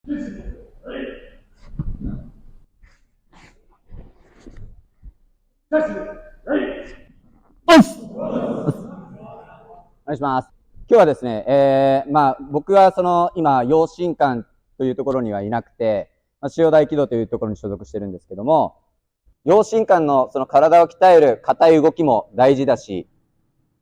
お願いします。今日はですね、僕は今、陽心館というところにはいなくて、塩大軌道というところに所属してるんですけども、陽心館のその体を鍛える硬い動きも大事だし、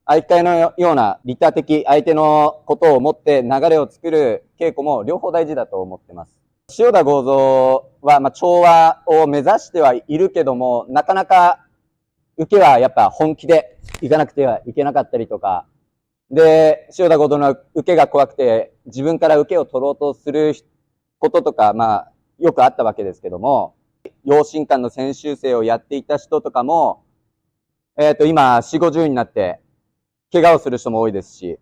相手のような利他的、相手のことを思って流れを作る稽古も両方大事だと思ってます。塩田剛三は、調和を目指してはいるけども、なかなか受けはやっぱ本気でいかなくてはいけなかったりとか、で、塩田剛三の受けが怖くて、自分から受けを取ろうとすることとか、よくあったわけですけども、陽心館の選修生をやっていた人とかも、今、4、50になって、怪我をする人も多いですし、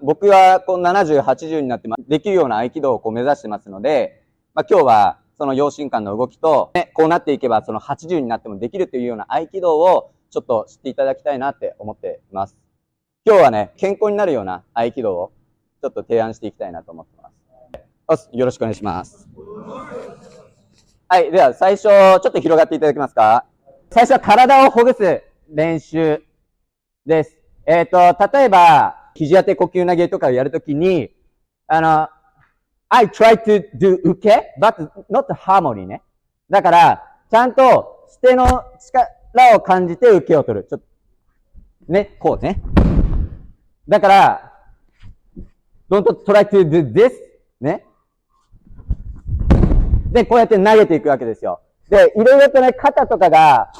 僕はこう70、80になってできるような合気道をこう目指してますので、今日はその陽心館の動きと、こうなっていけばその80になってもできるというような合気道をちょっと知っていただきたいなって思っています。今日はね、健康になるような合気道をちょっと提案していきたいなと思ってます。よろしくお願いします。はい、では最初、ちょっと広がっていただけますか。最初は体をほぐす練習です。例えば、肘当て呼吸投げとかをやるときに、I try to do 受け but not harmony ね。だから、ちゃんと、捨ての力を感じて受けを取る。ちょっと、ね、こうね。だから、don't try to do this ね。で、こうやって投げていくわけですよ。で、いろいろとね、肩とかが、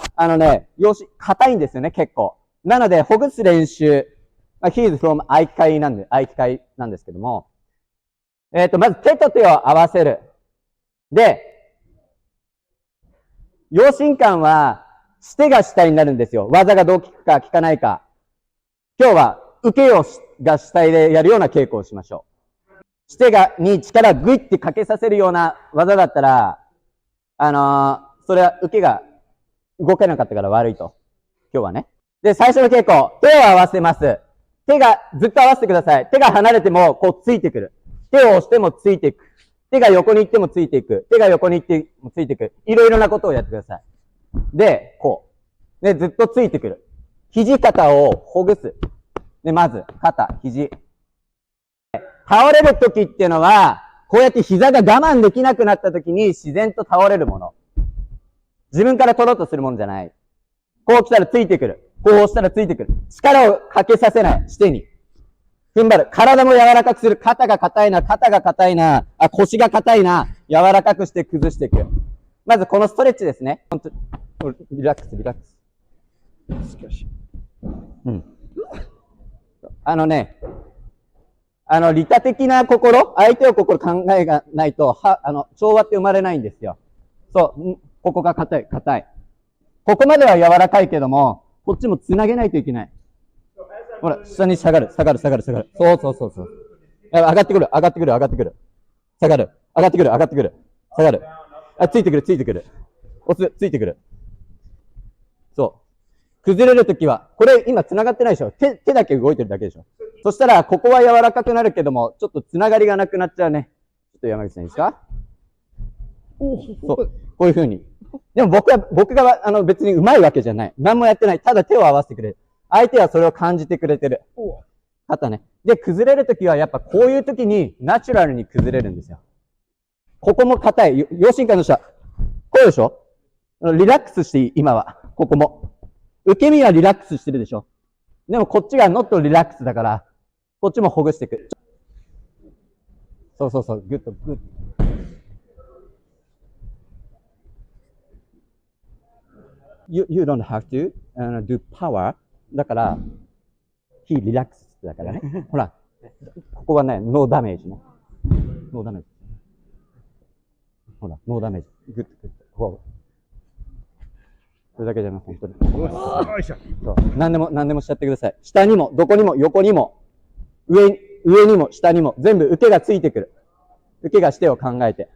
硬いんですよね、結構。なので、ほぐす練習。he is from 合気会なんですけども。まず手と手を合わせる。で、陽心館は、捨てが主体になるんですよ。技がどう効くか効かないか。今日は、受けが主体でやるような稽古をしましょう。捨てに力グイってかけさせるような技だったら、それは受けが動けなかったから悪いと。今日はね。で、最初の稽古、手を合わせます。手がずっと合わせてください。手が離れても、こうついてくる。手を押してもついていく。手が横に行ってもついていく。手が横に行ってもついていく。いろいろなことをやってください。で、こう。で、ずっとついてくる。肘肩をほぐす。で、まず、肩、肘。倒れるときっていうのは、こうやって膝が我慢できなくなったときに自然と倒れるもの。自分から取ろうとするものじゃない。こう来たらついてくる。こう押したらついてくる。力をかけさせない。してに。踏ん張る。体も柔らかくする。肩が硬いな。腰が硬いな。柔らかくして崩していく。まずこのストレッチですね。リラックス、リラックス。うん。利他的な心、相手を考えがないと、調和って生まれないんですよ。そう、ここが硬い。ここまでは柔らかいけども、こっちも繋げないといけない。ほら、下に下がる。そう。上がってくる。下がる。上がってくる。下がる。ついてくる。押す、ついてくる。そう。崩れるときは、これ今繋がってないでしょ。手だけ動いてるだけでしょ。そしたら、ここは柔らかくなるけども、ちょっと繋がりがなくなっちゃうね。ちょっと山口さんいいですか？そう。こういう風に。でも僕が別に上手いわけじゃない。何もやってない。ただ手を合わせてくれる。相手はそれを感じてくれてる。肩ね。で、崩れるときはやっぱこういうときにナチュラルに崩れるんですよ。ここも硬い。陽心館の下。こうでしょ？リラックスしていい、今は。ここも。受け身はリラックスしてるでしょ？でもこっちがノットリラックスだから、こっちもほぐしていく。そう。グッと。You don't have to do power. だから、he relax だからね。ほら、ここはね、ノーダメージね。ノーダメージ。ほら、ノーダメージ。グッと。それだけじゃなくて、本当に。そう。何でもしちゃってください。下にも、どこにも、横にも、上にも、下にも、全部受けがついてくる。受けがしてを考えて。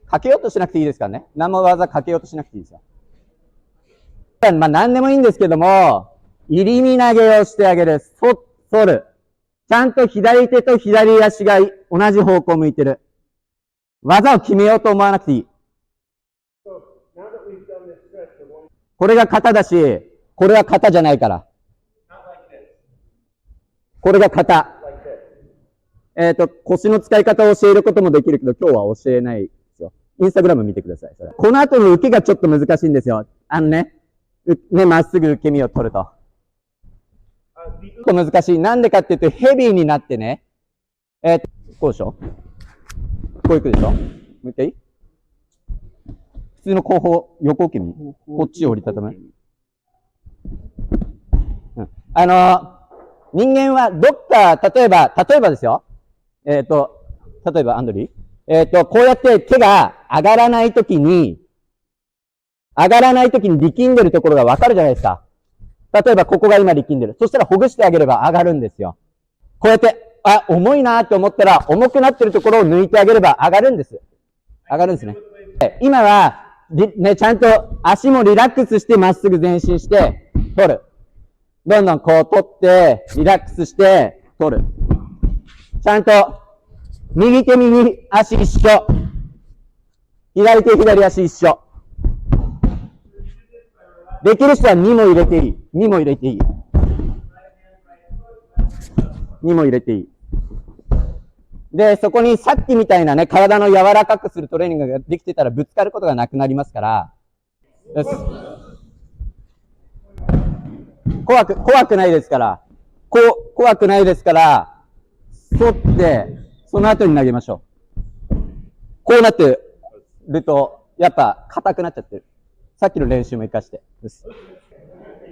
かけようとしなくていいですからね。何も技かけようとしなくていいですよ。何でもいいんですけども、入り身投げをしてあげる。反る。ちゃんと左手と左足が同じ方向を向いてる。技を決めようと思わなくていい。これが型だし、これは型じゃないから。これが型。腰の使い方を教えることもできるけど、今日は教えないですよ。インスタグラム見てください。この後の受けがちょっと難しいんですよ。まっすぐ受け身を取ると。結構難しい。なんでかっていうと、ヘビーになってね。こうでしょ？こういくでしょ？もう一回いい？普通の後方、横受け身。こっちを折りたたむ。人間はどっか、例えばですよ。例えばアンドリー。こうやって手が上がらないときに力んでるところがわかるじゃないですか。例えばここが今力んでる。そしたらほぐしてあげれば上がるんですよ。こうやって、重いなって思ったら、重くなってるところを抜いてあげれば上がるんです。上がるんですね。今は、ちゃんと足もリラックスしてまっすぐ前進して、取る。どんどんこう取って、リラックスして、取る。ちゃんと、右手右足一緒。左手左足一緒。できる人は2も入れていい。2も入れていい。2も入れていい。で、そこにさっきみたいなね、体の柔らかくするトレーニングができてたらぶつかることがなくなりますから。怖くないですから。怖くないですから、反って、その後に投げましょう。こうなってると、やっぱ硬くなっちゃってる。さっきの練習も活かして。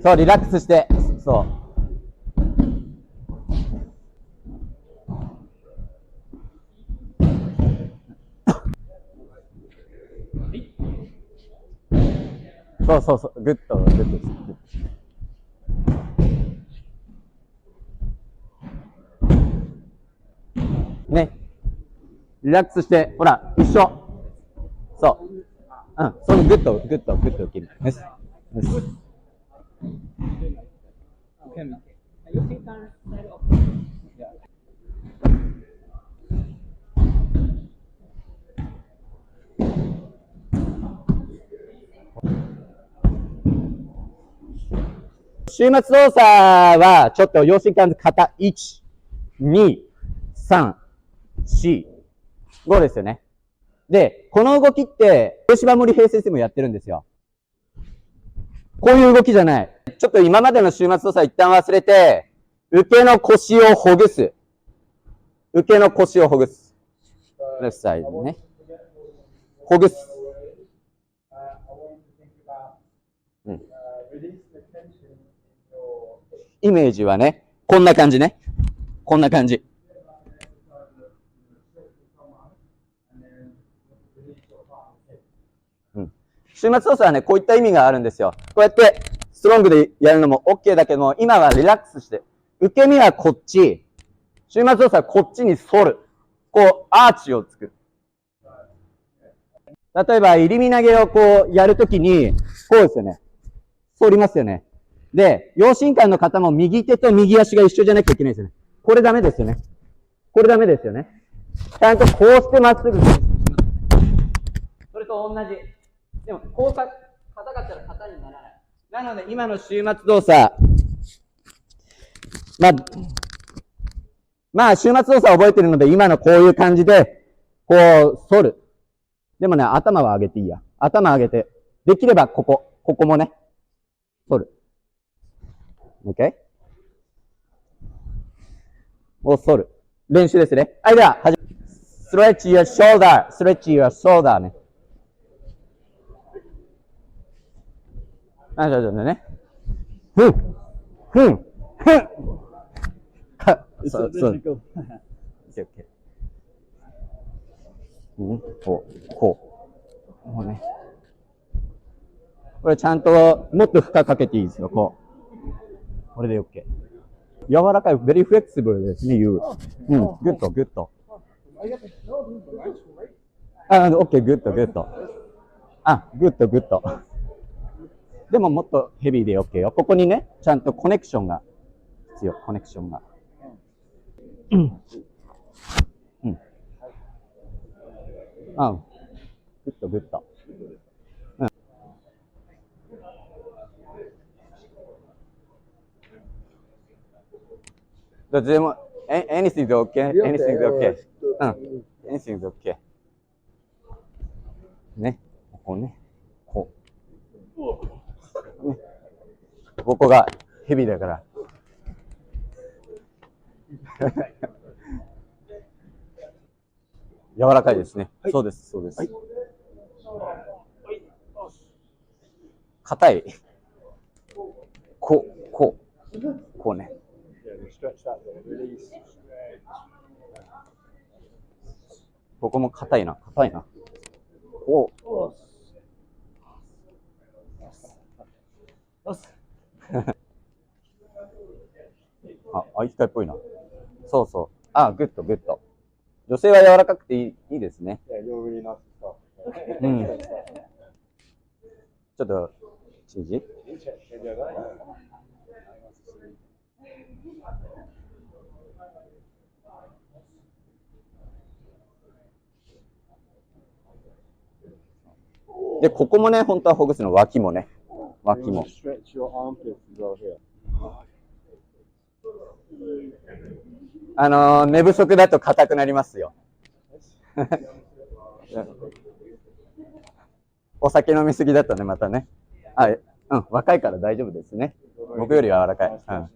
そう、リラックスして、そう。そう、グッドです。ね。リラックスして、ほら、一緒。そう。そのグッド切る。よし。週末動作は、ちょっと要心関節肩1、2、3、4、5ですよね。で、この動きって、吉羽森平成でもやってるんですよ。こういう動きじゃない。ちょっと今までの週末動作一旦忘れて、受けの腰をほぐす。受けの腰をほぐす。レフトサイドね。ほぐす。イメージはね、こんな感じね。こんな感じ。週末動作はね、こういった意味があるんですよ。こうやって、ストロングでやるのも OK だけども、今はリラックスして、受け身はこっち、週末動作はこっちに反る。こう、アーチを作る。例えば、入り身投げをこう、やるときに、こうですよね。反りますよね。で、陽心感の方も右手と右足が一緒じゃなきゃいけないですよね。これダメですよね。これダメですよね。ちゃんとこうしてまっすぐ。それと同じ。でも、こう硬かったら型にならない。なので、今の週末動作、まあ、週末動作を覚えてるので、今のこういう感じで、こう、反る。でもね、頭は上げていいや。頭上げて。できれば、ここもね、反る。OK？ を反る。練習ですね。はい、では、stretch your shoulder, stretch your shoulder ね。ちょっとね。そう。こう。もうね。これちゃんと、もっと負荷かけていいですよ、こう。これで OK。柔らかい、very flexible ですね、you。グッド。OK、グッド。グッド。でももっとヘビーで OK よ。ここにね、ちゃんとコネクションが必要、コネクションが。うん。グッとグッと。うん。どっちでも、anything is okay? Anything is okay? うん。anything is okay. ね。ここね。こう。ね。ここがヘビだから。柔らかいですね。はい、そうです、そうです。硬い。こう、こう、こうね。ここも硬いな、硬いな。おあ、合気会っぽいな。そうそう。あ、グッド、グッド。女性は柔らかくていいですね。うん。ちょっと、チージで、ここもね、本当はほぐすの、脇もね。脇も。寝不足だと硬くなりますよ。お酒飲みすぎだとね、またね。あ、うん、若いから大丈夫ですね。僕より柔らかい。うん。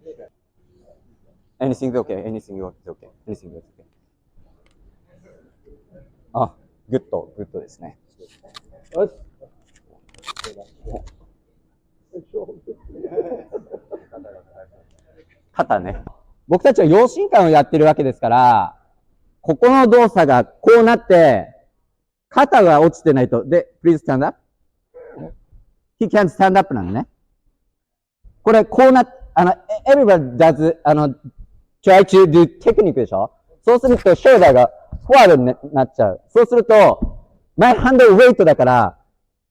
anything is okay, anything is okay, anything is okay. あ、グッドですね。肩ね。僕たちは陽心感をやってるわけですから、ここの動作がこうなって、肩が落ちてないと、で、please stand up. He can't stand up なのね。これ、こうな、everybody does, try to do technique でしょ？そうすると、ショルダーがフォワードになっちゃう。そうすると、my hand weight だから、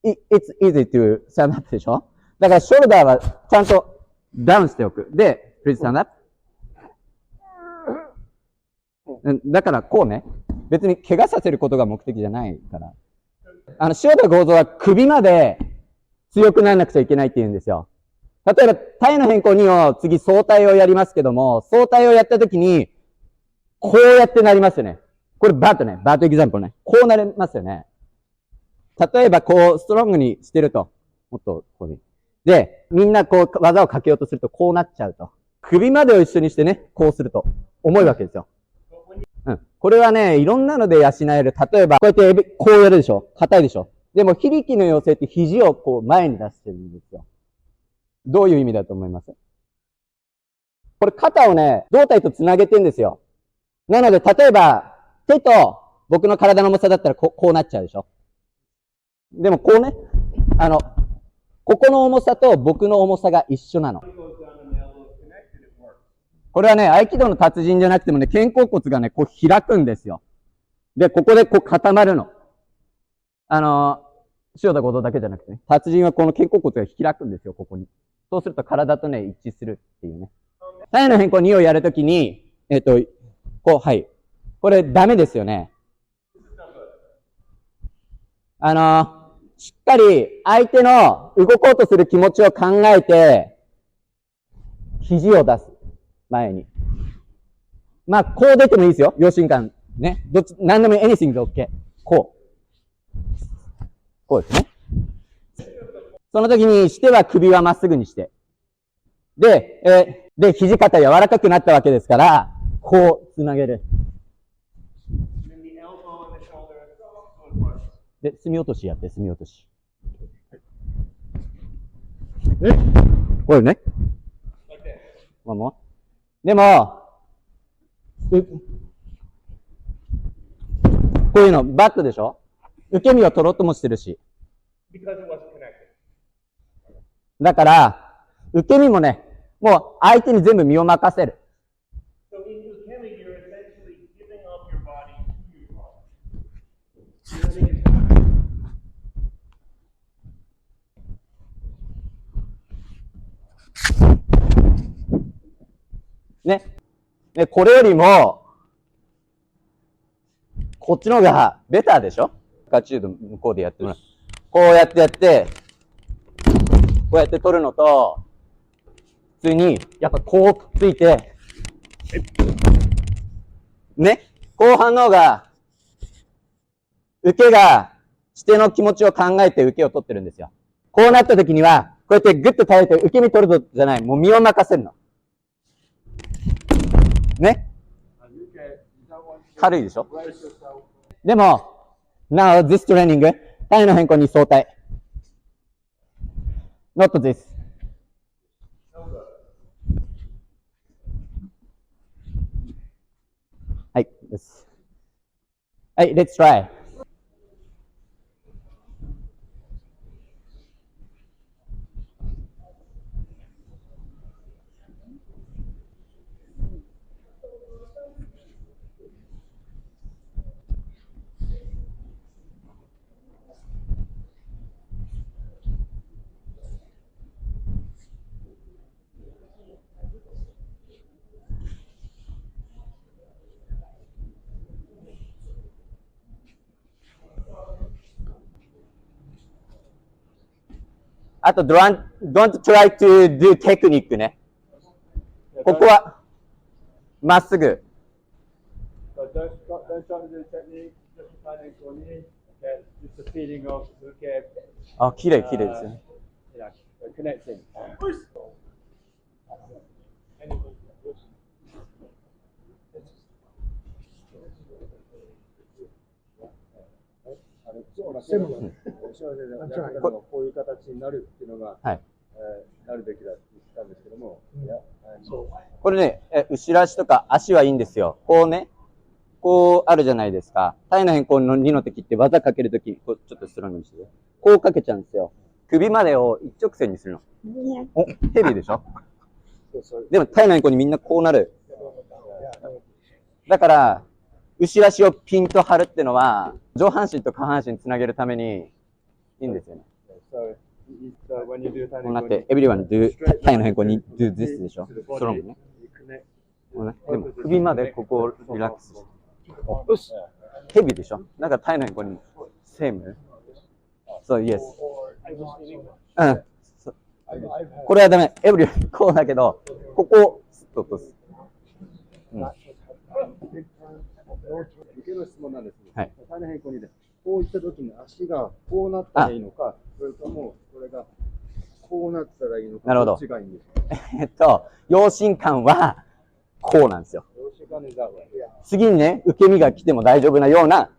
it's easy to stand up でしょ？だから、ショルダーはちゃんとダウンしておく。で、please stand up. だから、こうね。別に怪我させることが目的じゃないから。塩田剛造は首まで強くならなくちゃいけないって言うんですよ。例えば、体の変更2を次相対をやりますけども、相対をやったときに、こうやってなりますよね。これバットね。バットエキザンプルね。こうなりますよね。例えば、こう、ストロングにしてると。もっと、こうに。で、みんなこう、技をかけようとすると、こうなっちゃうと。首までを一緒にしてね、こうすると。重いわけですよ。うん。これはね、いろんなので養える。例えば、こうやって、こうやるでしょ？硬いでしょ？でも、非力の要請って肘をこう前に出してるんですよ。どういう意味だと思います？これ肩をね、胴体とつなげてんですよ。なので、例えば、手と僕の体の重さだったらこうなっちゃうでしょ？でも、こうね、ここの重さと僕の重さが一緒なの。これはね、合気道の達人じゃなくてもね、肩甲骨がね、こう開くんですよ。で、ここでこう固まるの。塩田剛造だけじゃなくてね、達人はこの肩甲骨が開くんですよ、ここに。そうすると体とね、一致するっていうね。体の変更2をやるときに、こう、はい。これダメですよね。しっかり相手の動こうとする気持ちを考えて、肘を出す。前に。まあ、こう出てもいいですよ。陽心感。ね。何でも anything is OK。こう。こうですね。その時にしては首はまっすぐにして。で、肘肩柔らかくなったわけですから、こう、つなげる。で、隅落としやって、隅落とし。これね。でも、こういうの、バットでしょ？受け身を取ろうともしてるし。だから、受け身もね、もう相手に全部身を任せる。ね。で、これよりも、こっちの方がベターでしょ？ガチュード向こうでやってもらう。こうやってやって、こうやって取るのと、普通に、やっぱこうくっついて、ね、後半の方が、受けが、指定の気持ちを考えて受けを取ってるんですよ。こうなった時には、こうやってグッと耐えて受け身取るぞじゃない、もう身を任せるの。ね。軽いでしょ。でも、now this training、体の変更に相対。not this。はい、です。はい、let's try。あと、don't try to do technique ね。ここは、まっすぐ。あ、綺麗、綺麗ですね。こういう形になるっていうのが、はい。なるべきだって言ったんですけども、これね、後ろ足とか足はいいんですよ。こうね、こうあるじゃないですか。体の変更の2の時って技かける時、こうちょっとスローにして。こうかけちゃうんですよ。首までを一直線にするの。お、ヘビーでしょ。でも体の変更にみんなこうなる。だから、後ろ足をピンと張るってのは、上半身と下半身つなげるためにいいんですよね。こうなって、everyone do、体の変更に do this でしょ。スロングね。でも首までここをリラックスして。ヘビーでしょ。だから体の変更にセーム。そう、イエス。うん。これはダメ。エブリューこうだけど、ここをスッと落とす。うん。受けの質問なんです。はい。体の変更にで、こういった時に足がこうなったらいいのか、それともこれがこうなったらいいのか、なるほど。どっちがいいんですか。陽心感はこうなんですよ。次にね、受け身が来ても大丈夫なような。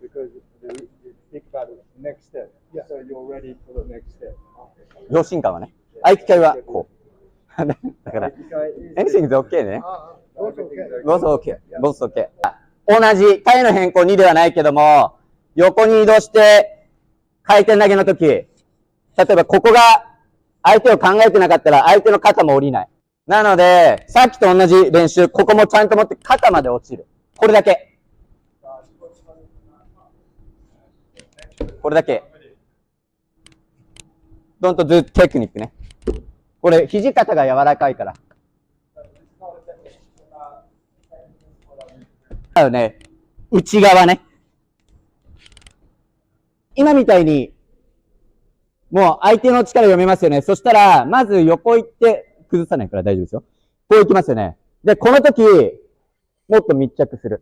陽心感はね。合気会はこう。だから、anything is okay ね。both okay。both okay。同じ、体の変更2ではないけども、横に移動して、回転投げの時、例えばここが相手を考えてなかったら相手の肩も降りない。なので、さっきと同じ練習、ここもちゃんと持って肩まで落ちる。これだけ。これだけ。Don't do technique ね。これ、肘肩が柔らかいから。だよね。内側ね。今みたいに、もう相手の力読めますよね。そしたら、まず横行って、崩さないから大丈夫ですよ。こう行きますよね。で、この時、もっと密着する。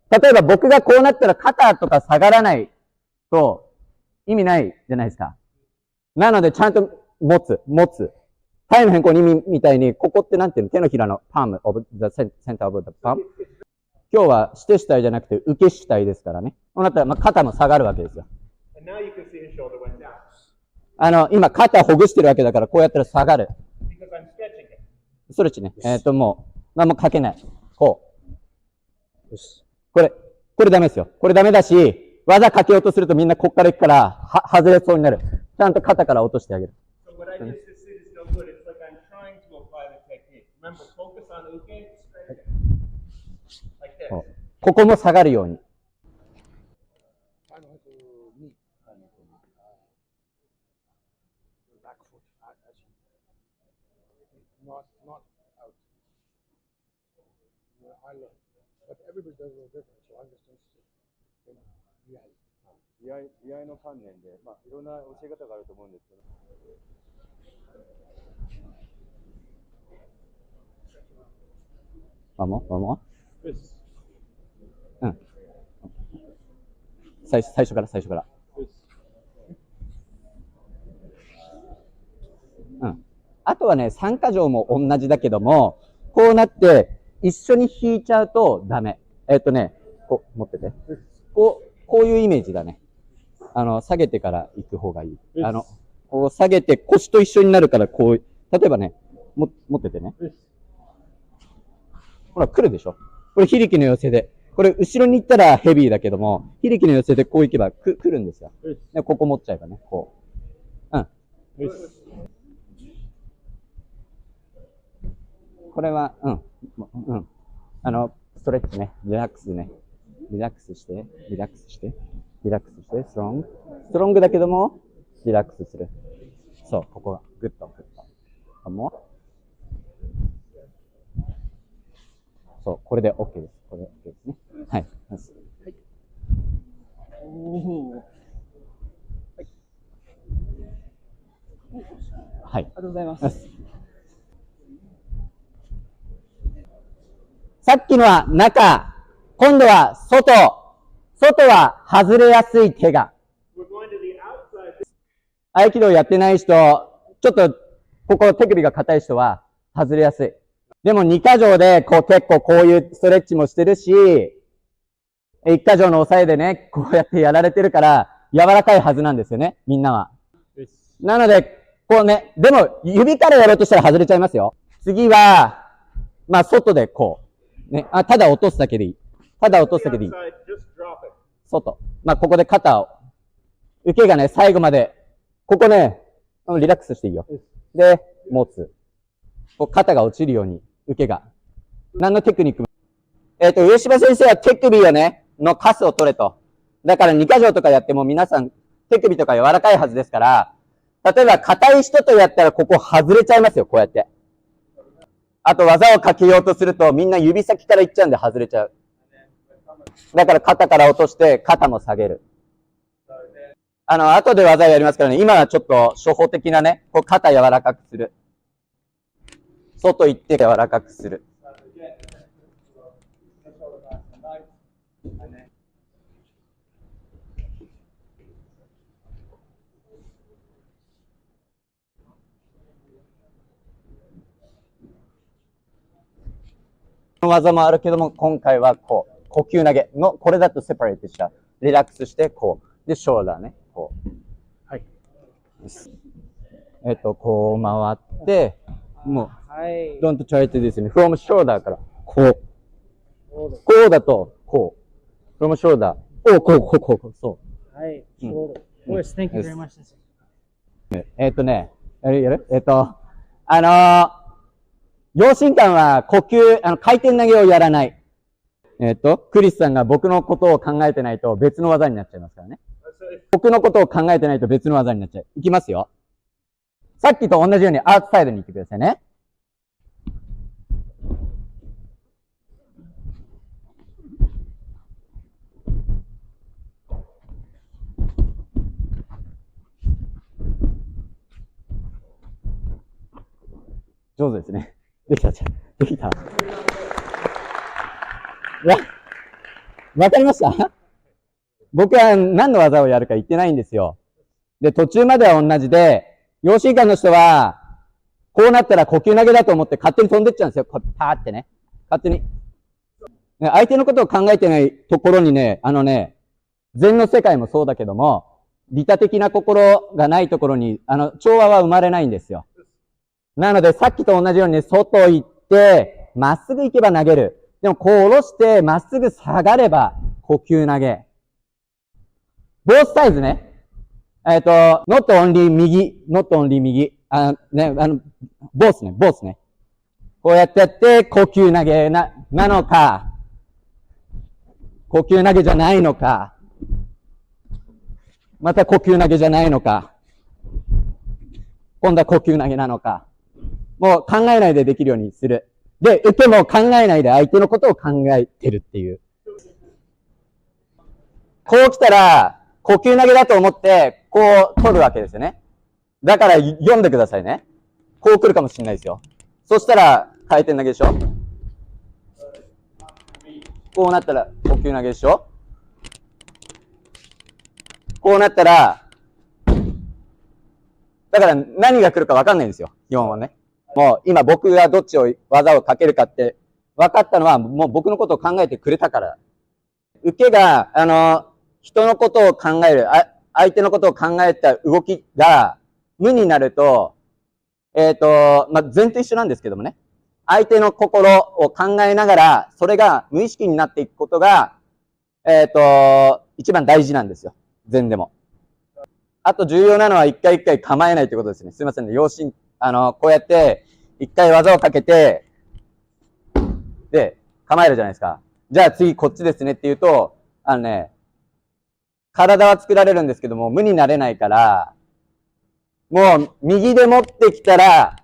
例えば僕がこうなったら肩とか下がらないと意味ないじゃないですか。なのでちゃんと持つ。体の変更にみたいに、ここってなんていうの、手のひらのパーム、the center of the palm。今日はして主体じゃなくて受け主体ですからね。そうなったらまあ肩も下がるわけですよ。今肩ほぐしてるわけだから、こうやったら下がる。ストレッチね。もう、何もかけない。こう。よし。これダメですよ。これダメだし、技かけようとするとみんなこっから行くから、外れそうになる。ちゃんと肩から落としてあげる。ここも下がるように。But everybody does a little different, so I'm just interested in 居合の観念で、まあ、いろんな教え方があると思うんですけど。もうん。最初から。うん。あとはね、3箇条も同じだけども、こうなって、一緒に引いちゃうとダメ。こう、持ってて。こういうイメージだね。下げてから行く方がいい。こう下げて腰と一緒になるから、こう、例えばね、持っててね。ほら、来るでしょ。これ、非力の寄せで。これ、後ろに行ったらヘビーだけども、非力の寄せでこう行けば来るんですよ。で、ここ持っちゃえばね、こう。うん。これは、ストレッチね。リラックスね。リラックスして、ストロングだけども、リラックスする。そう、ここは、グッと。もうそう、これで OK です。これで OK ですね。はい。はい。ありがとうございます。さっきのは中、今度は外は外れやすい手が。合気道やってない人、ちょっとここ手首が硬い人は外れやすい。でも2箇条でこう結構こういうストレッチもしてるし、1箇条の押さえでね、こうやってやられてるから柔らかいはずなんですよね、みんなは。なので、こうね、でも指からやろうとしたら外れちゃいますよ。次は、まあ外でこう。ね、ただ落とすだけでいい。外。まあここで肩を。受けがね、最後まで。ここね、リラックスしていいよ。で、持つ。こう肩が落ちるように、受けが。何のテクニックも。上柴先生は手首をね、のカスを取れと。だから2箇条とかやっても皆さん手首とか柔らかいはずですから、例えば硬い人とやったらここ外れちゃいますよ、こうやって。あと技をかけようとするとみんな指先からいっちゃうんで外れちゃう。だから肩から落として肩も下げる。後で技をやりますからね、今はちょっと初歩的なね、こう肩柔らかくする。外行って柔らかくする。技もあるけども、今回はこう、呼吸投げの、これだとセパレートした。リラックスして、こう。で、ショーダーね、こう。はい。こう回って、もう、はい。don't try to this ね。from shoulder から、こう。こうだと、こう。from shoulder。こう、そう。はい。shoulder. Yes, thank you very much. やる陽心感は呼吸、回転投げをやらない。クリスさんが僕のことを考えてないと別の技になっちゃいますからね。僕のことを考えてないと別の技になっちゃう。いきますよ。さっきと同じようにアウトサイドに行ってくださいね。上手ですね。できた。わかりました僕は何の技をやるか言ってないんですよ。で、途中までは同じで、陽心感の人は、こうなったら呼吸投げだと思って勝手に飛んでっちゃうんですよ。パーってね。勝手に。相手のことを考えてないところにね、禅の世界もそうだけども、利他的な心がないところに、調和は生まれないんですよ。なので、さっきと同じように、外行って、まっすぐ行けば投げる。でも、こう下ろして、まっすぐ下がれば、呼吸投げ。ボースサイズね。not only 右、not only 右。ボースね。こうやってやって、呼吸投げなのか、呼吸投げじゃないのか、また呼吸投げじゃないのか、今度は呼吸投げなのか、もう考えないでできるようにする。で、受けも考えないで相手のことを考えてるっていう。こう来たら、呼吸投げだと思って、こう取るわけですよね。だから読んでくださいね。こう来るかもしれないですよ。そしたら、回転投げでしょ。こうなったら、呼吸投げでしょ。こうなったら、だから何が来るか分かんないんですよ。基本はね。もう今僕がどっちを技をかけるかって分かったのはもう僕のことを考えてくれたから。受けが、人のことを考える、相手のことを考えた動きが無になると、禅と一緒なんですけどもね。相手の心を考えながら、それが無意識になっていくことが、一番大事なんですよ。禅でも。あと重要なのは一回一回構えないということですね。すいませんね。こうやって、一回技をかけて、で、構えるじゃないですか。じゃあ次こっちですねって言うと、体は作られるんですけども、無になれないから、もう右で持ってきたら、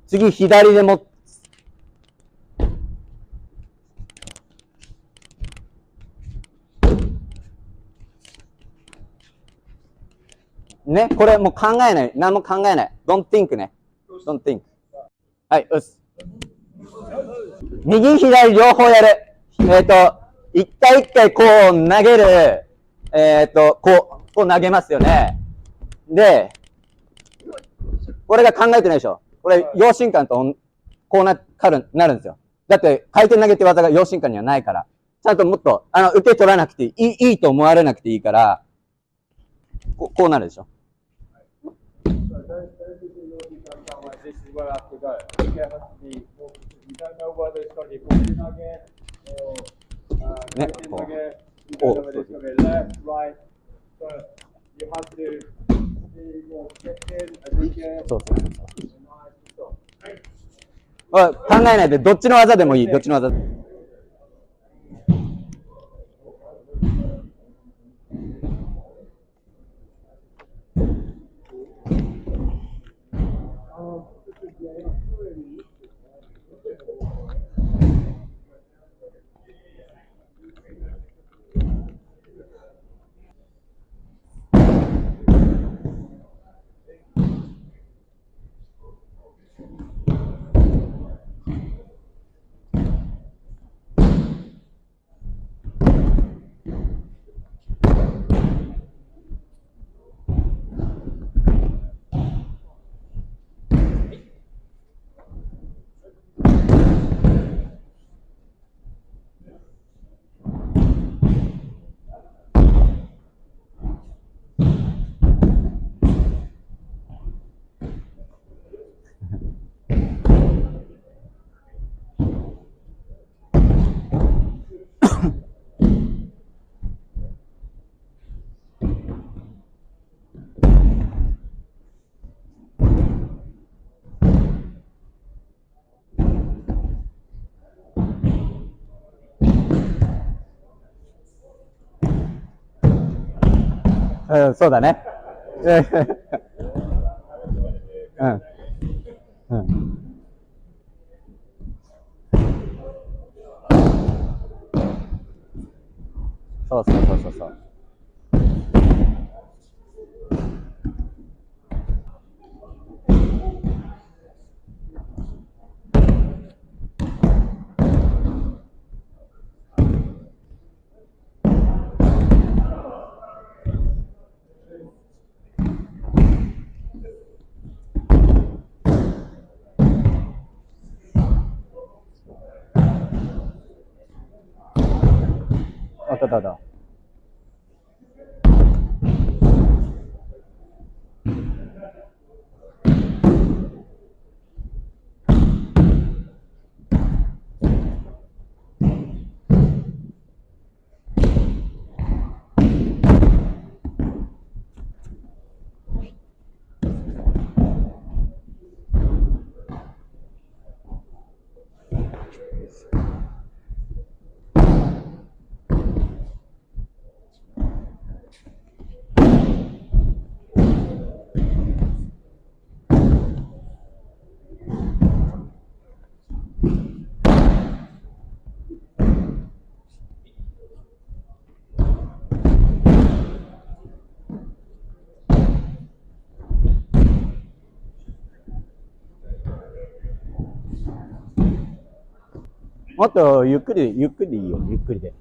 次左で持って、ね、これもう考えない。何も考えない。don't think ね。don't think。はい、うっす。右左両方やる。一回一回こう投げる。こう投げますよね。で、これが考えてないでしょ。これ、陽心感とこうなるんですよ。だって、回転投げって技が陽心感にはないから。ちゃんともっと、受け取らなくていいと思われなくていいから、こうなるでしょ。ね、こう。そうそう。考えないで、どっちの技でもいい、どっちの技でも。うん、そうだね。うん。うん。そうそうそうそうそう。あったあった。もっとゆっくり、ゆっくりでいいよ、ゆっくりで。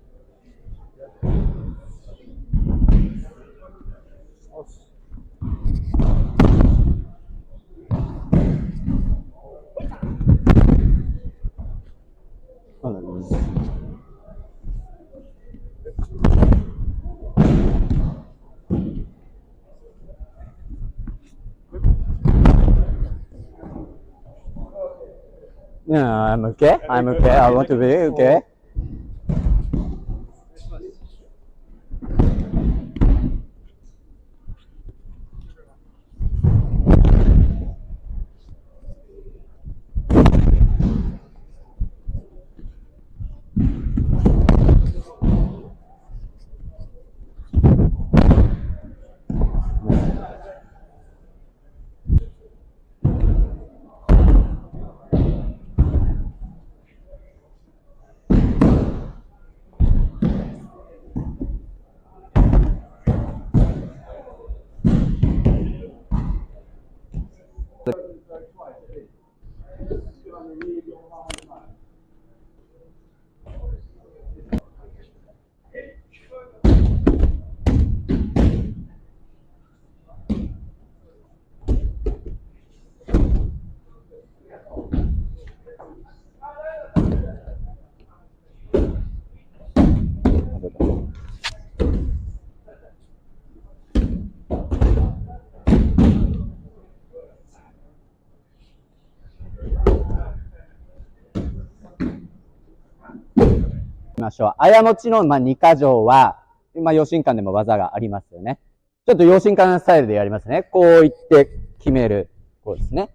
Yeah, I'm okay. I'm okay. I want to be okay.いきましょう。あやもちの、2か条は、陽心間でも技がありますよね。ちょっと陽心間スタイルでやりますね。こう言って決める。こうですね。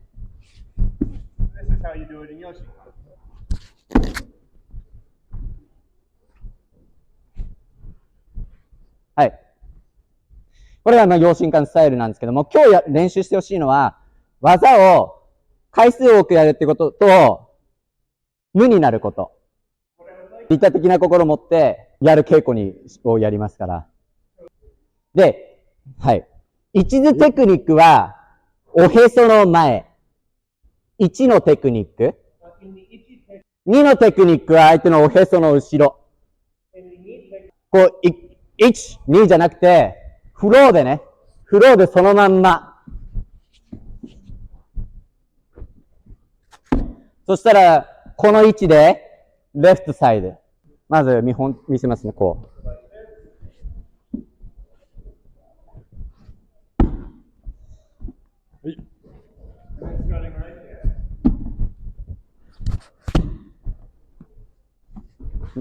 はい。これが陽心間スタイルなんですけども、今日練習してほしいのは、技を回数多くやるってことと、無になること。利他的な心を持ってやる稽古をやりますから。で、はい。一図テクニックは、おへその前。1のテクニック。2のテクニックは相手のおへその後ろ。こう、1、2じゃなくて、フローでね。フローでそのまんま。そしたら、この位置で、レフトサイド。まず見せますね、こう。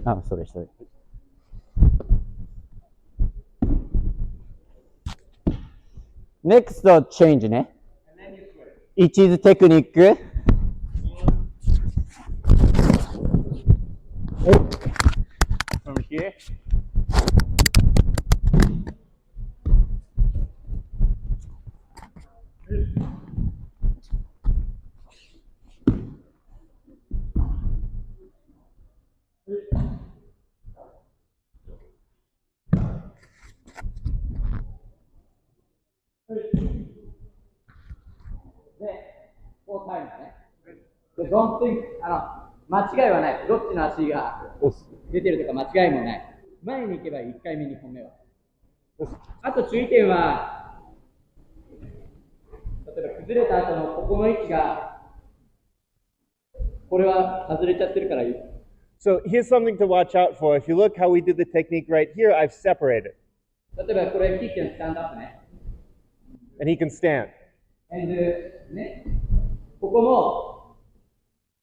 あ、それ。next change ね。It is technique. Over here. Don't think 間違いはない。どっちの足が出てるとか間違いもない。前に行けば1回目、2本目は。あと注意点は、例えば崩れた後のここの位置が、これは外れちゃってるからいい。So here's something to watch out for. If you look how we did the technique right here, I've separated. 例えばこれ、キックのスタンドアップね。And he can stand. And ね、ここも、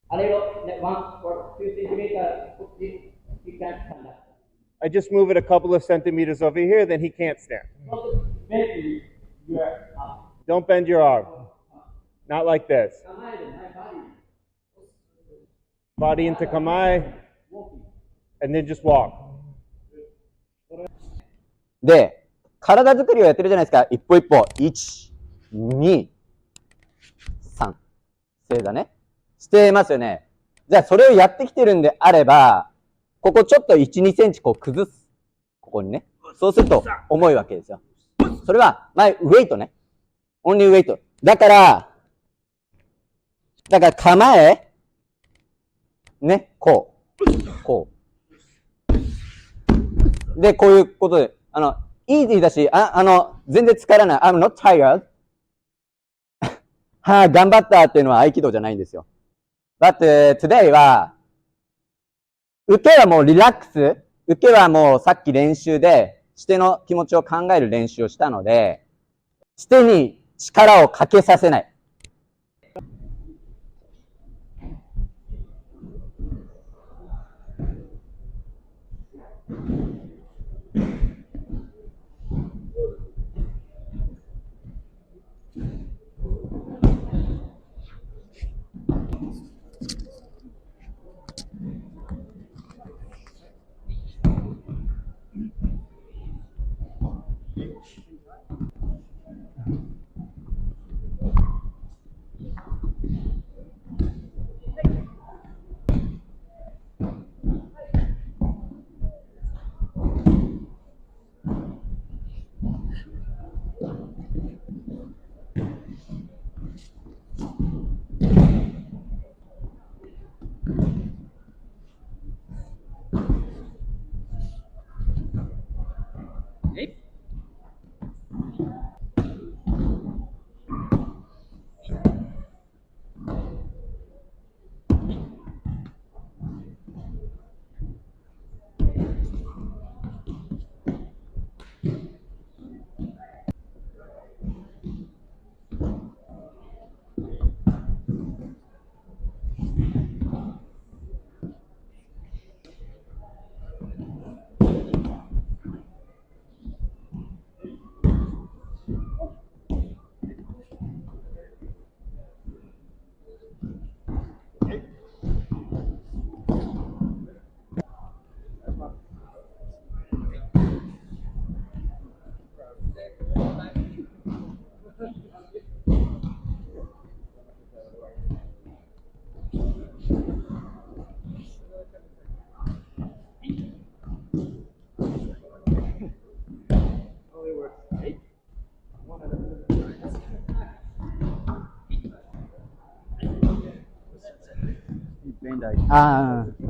あれを、ね、1 or 2 centimeter, he can't stand up. I just move it a couple of centimeters over here, then he can't stand. Don't bend your arm. Not like this. Body into kamae, and then just walk. で、体作りをやってるじゃないですか。一歩一歩。1、2、3。正座ね。してますよね。じゃあそれをやってきてるんであれば、ここちょっと1、2センチこう崩す。ここにね。そうすると重いわけですよ。それは、ウェイトね。オンリーウェイト。だから構え、ね、ここう。で、こういうことで、easy だし、全然疲れない。I'm not tired. はあ、頑張ったっていうのは合気道じゃないんですよ。But today は、受けはもうリラックス。受けはもうさっき練習で、指定の気持ちを考える練習をしたので、指定に力をかけさせない。ああ。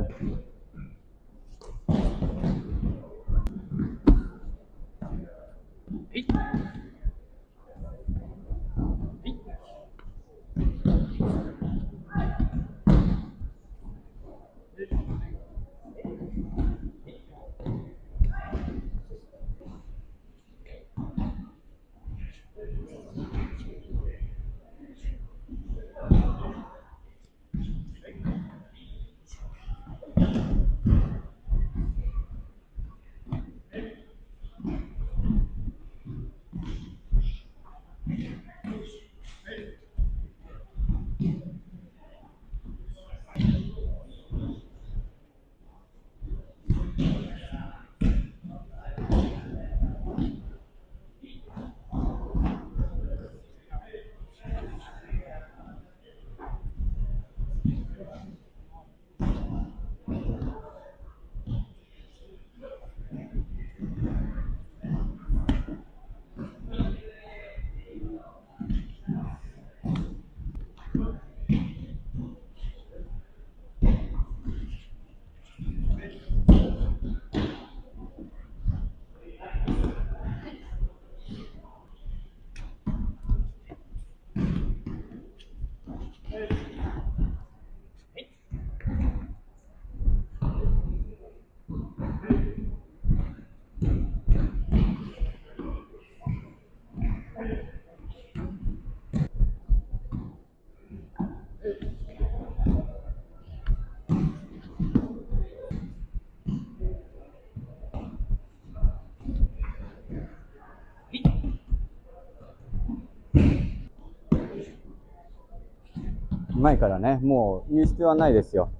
前からね、もう言う必要はないですよ。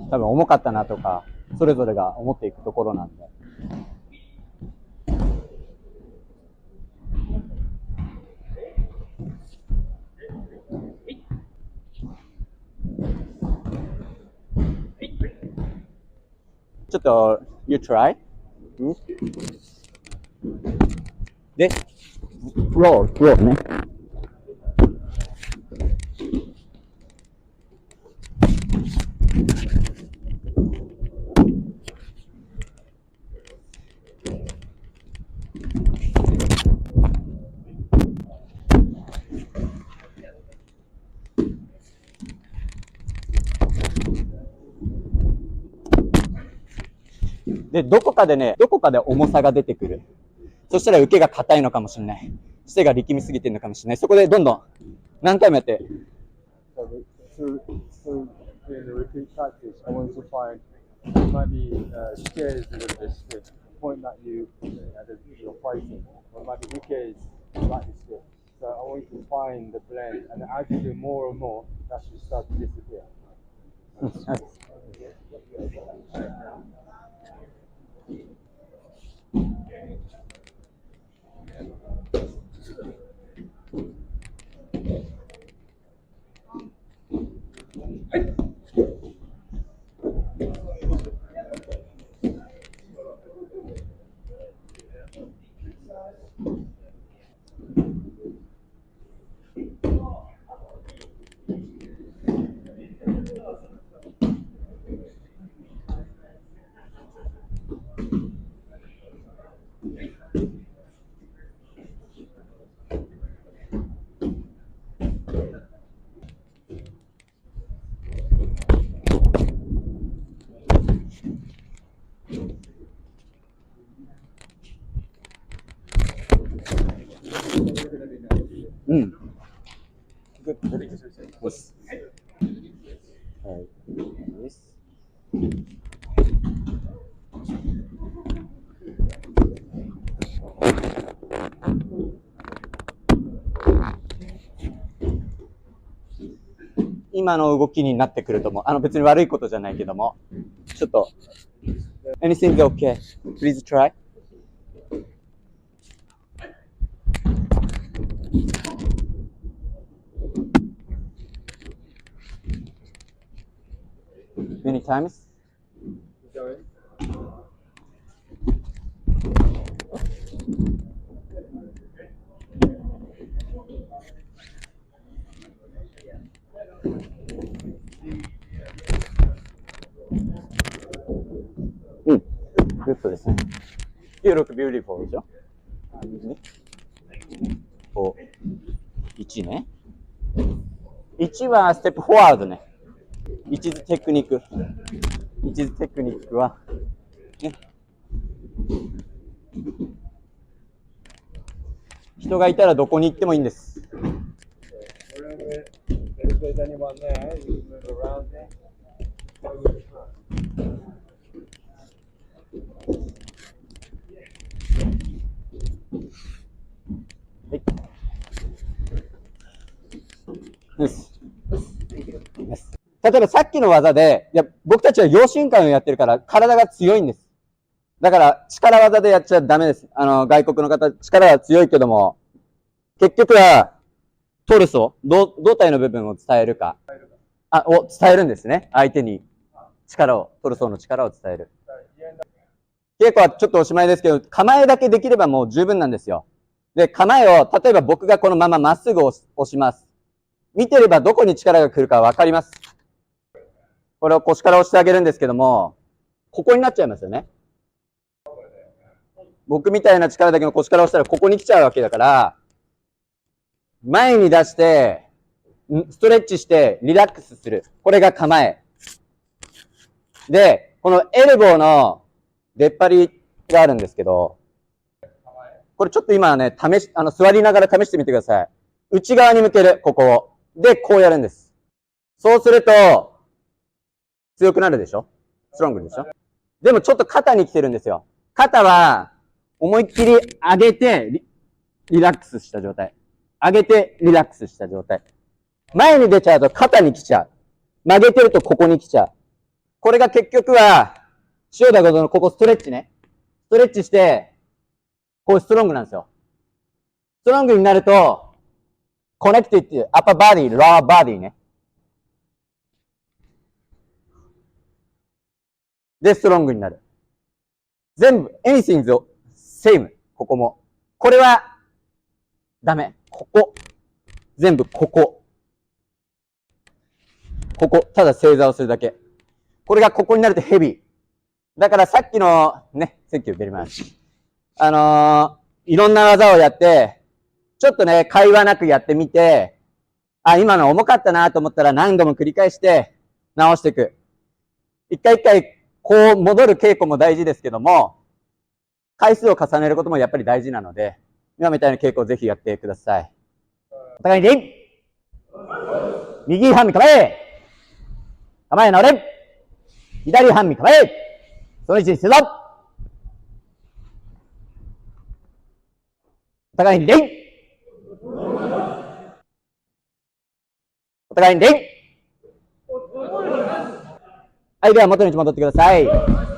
多分重かったなとか、それぞれが思っていくところなんで。ちょっと、you try? で、ローね。で、どこかで重さが出てくる。そしたら受けが硬いのかもしれない。姿勢が力みすぎてるのかもしれない。そこでどんどん何回もやって。So in the repeat practice, I want to find maybe share is a little bit stiff. Point that you're fighting, or maybe Uke is slightly stiff. So I want you to find the blend, and as you do more and more, that should start to disappear. うん。Good. Yes. はい。です。今の動きになってくると思う。別に悪いことじゃないけども。ちょっと。Anything okay? Please try. Many times? Going. うん。グッドですね。You look beautiful でしょ？ね。こう。1ね。1はステップフォワードね。1is テクニック。1is テクニックは、ね。人がいたらどこに行ってもいいんです。If there's anyone there, you can move around there. はい。よし。例えばさっきの技で、いや、僕たちは陽心感をやってるから体が強いんです。だから力技でやっちゃダメです。外国の方、力は強いけども、結局はトルソ、胴体の部分を伝えるか、を伝えるんですね。相手にトルソの力を伝える。稽古はちょっとおしまいですけど、構えだけできればもう十分なんですよ。で、構えを、例えば僕がこのまままっすぐ押します。見てればどこに力が来るかわかります。これを腰から押してあげるんですけども、ここになっちゃいますよね。僕みたいな力だけの腰から押したらここに来ちゃうわけだから、前に出して、ストレッチしてリラックスする。これが構え。で、このエルボーの出っ張りがあるんですけど、これちょっと今ね、座りながら試してみてください。内側に向ける、ここを。で、こうやるんです。そうすると、強くなるでしょ？ストロングでしょ？でもちょっと肩に来てるんですよ。肩は、思いっきり上げてリラックスした状態。上げてリラックスした状態。前に出ちゃうと肩に来ちゃう。曲げてるとここに来ちゃう。これが結局は、塩田ごとのここストレッチね。ストレッチして、こうストロングなんですよ。ストロングになると、コネクティッド、アッパーバディ、ローバディね。で、ストロングになる。全部、anything same。ここも。これは、ダメ。ここ。全部、ここ。ここ。ただ正座をするだけ。これがここになるとヘビー。だからさっきの、ね、Thank you very much。いろんな技をやって、ちょっとね、会話なくやってみて、今の重かったなと思ったら何度も繰り返して直していく。一回一回こう戻る稽古も大事ですけども、回数を重ねることもやっぱり大事なので、今みたいな稽古をぜひやってください。お互いに礼。右半身構え。構え直れ。左半身構え。その位置にするぞ。お互いに礼。お互いに礼。はい、では元の位置戻ってください。